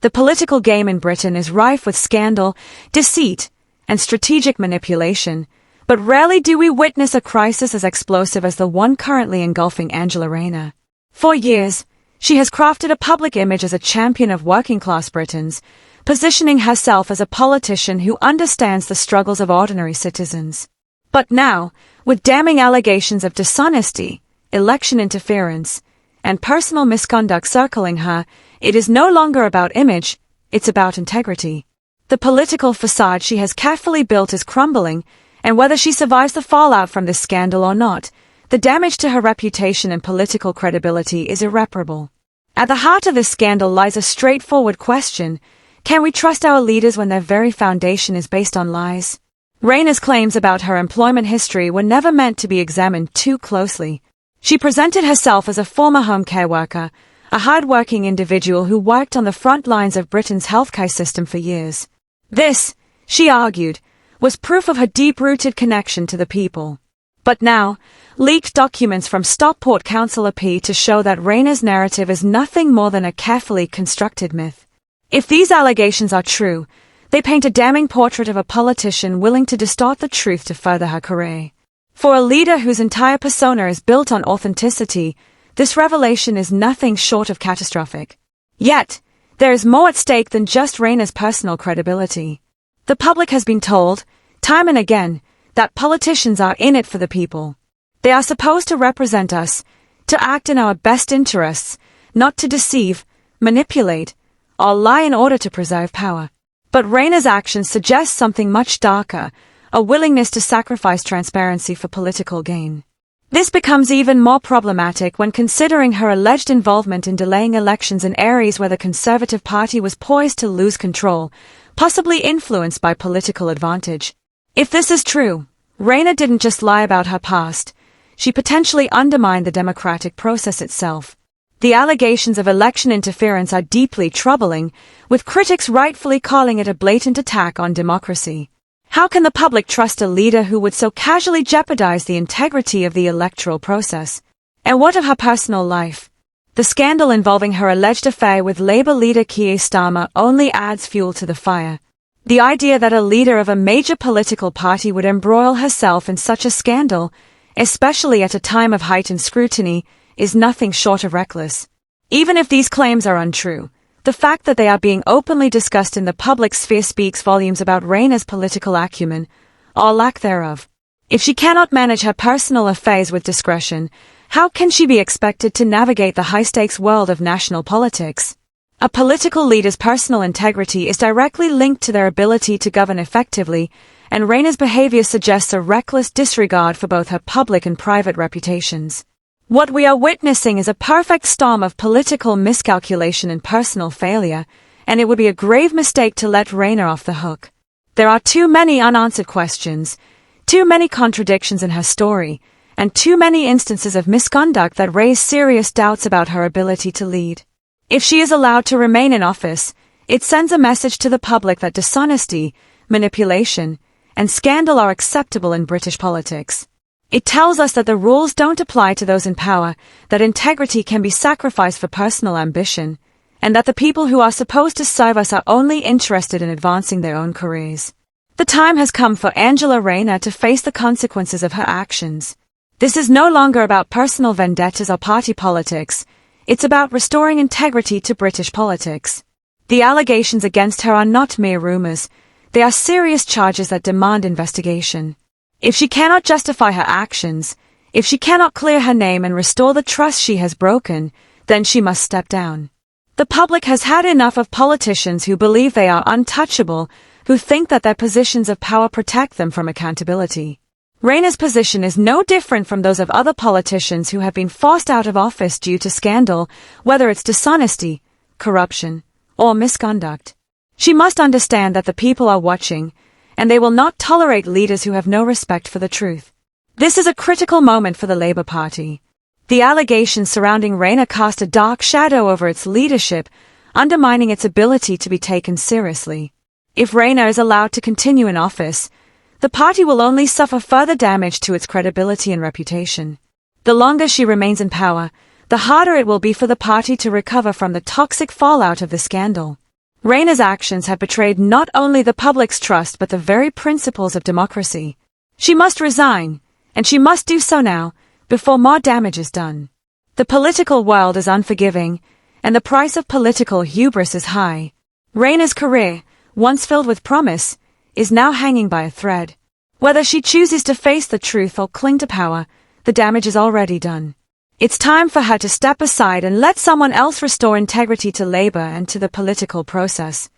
The political game in Britain is rife with scandal, deceit, and strategic manipulation, but rarely do we witness a crisis as explosive as the one currently engulfing Angela Rayner. For years, she has crafted a public image as a champion of working-class Britons, positioning herself as a politician who understands the struggles of ordinary citizens. But now, with damning allegations of dishonesty, election interference, and personal misconduct circling her, it is no longer about image, it's about integrity. The political facade she has carefully built is crumbling, and whether she survives the fallout from this scandal or not, the damage to her reputation and political credibility is irreparable. At the heart of this scandal lies a straightforward question: can we trust our leaders when their very foundation is based on lies? Rayner's claims about her employment history were never meant to be examined too closely. She presented herself as a former home care worker, a hard-working individual who worked on the front lines of Britain's healthcare system for years. This, she argued, was proof of her deep-rooted connection to the people. But now, leaked documents from Stockport Council appear to show that Rayner's narrative is nothing more than a carefully constructed myth. If these allegations are true, they paint a damning portrait of a politician willing to distort the truth to further her career. For a leader whose entire persona is built on authenticity, this revelation is nothing short of catastrophic. Yet, there is more at stake than just Rayner's personal credibility. The public has been told, time and again, that politicians are in it for the people. They are supposed to represent us, to act in our best interests, not to deceive, manipulate, or lie in order to preserve power. But Rayner's actions suggest something much darker, a willingness to sacrifice transparency for political gain. This becomes even more problematic when considering her alleged involvement in delaying elections in areas where the Conservative Party was poised to lose control, possibly influenced by political advantage. If this is true, Rayner didn't just lie about her past, she potentially undermined the democratic process itself. The allegations of election interference are deeply troubling, with critics rightfully calling it a blatant attack on democracy. How can the public trust a leader who would so casually jeopardize the integrity of the electoral process? And what of her personal life? The scandal involving her alleged affair with Labour leader Keir Starmer only adds fuel to the fire. The idea that a leader of a major political party would embroil herself in such a scandal, especially at a time of heightened scrutiny, is nothing short of reckless. Even if these claims are untrue, the fact that they are being openly discussed in the public sphere speaks volumes about Rayner's political acumen, or lack thereof. If she cannot manage her personal affairs with discretion, how can she be expected to navigate the high-stakes world of national politics? A political leader's personal integrity is directly linked to their ability to govern effectively, and Rayner's behavior suggests a reckless disregard for both her public and private reputations. What we are witnessing is a perfect storm of political miscalculation and personal failure, and it would be a grave mistake to let Rayner off the hook. There are too many unanswered questions, too many contradictions in her story, and too many instances of misconduct that raise serious doubts about her ability to lead. If she is allowed to remain in office, it sends a message to the public that dishonesty, manipulation, and scandal are acceptable in British politics. It tells us that the rules don't apply to those in power, that integrity can be sacrificed for personal ambition, and that the people who are supposed to serve us are only interested in advancing their own careers. The time has come for Angela Rayner to face the consequences of her actions. This is no longer about personal vendettas or party politics, it's about restoring integrity to British politics. The allegations against her are not mere rumours, they are serious charges that demand investigation. If she cannot justify her actions, if she cannot clear her name and restore the trust she has broken, then she must step down. The public has had enough of politicians who believe they are untouchable, who think that their positions of power protect them from accountability. Rayner's position is no different from those of other politicians who have been forced out of office due to scandal, whether it's dishonesty, corruption, or misconduct. She must understand that the people are watching, and they will not tolerate leaders who have no respect for the truth. This is a critical moment for the Labour Party. The allegations surrounding Rayner cast a dark shadow over its leadership, undermining its ability to be taken seriously. If Rayner is allowed to continue in office, the party will only suffer further damage to its credibility and reputation. The longer she remains in power, the harder it will be for the party to recover from the toxic fallout of the scandal. Rayner's actions have betrayed not only the public's trust but the very principles of democracy. She must resign, and she must do so now, before more damage is done. The political world is unforgiving, and the price of political hubris is high. Rayner's career, once filled with promise, is now hanging by a thread. Whether she chooses to face the truth or cling to power, the damage is already done. It's time for her to step aside and let someone else restore integrity to labor and to the political process.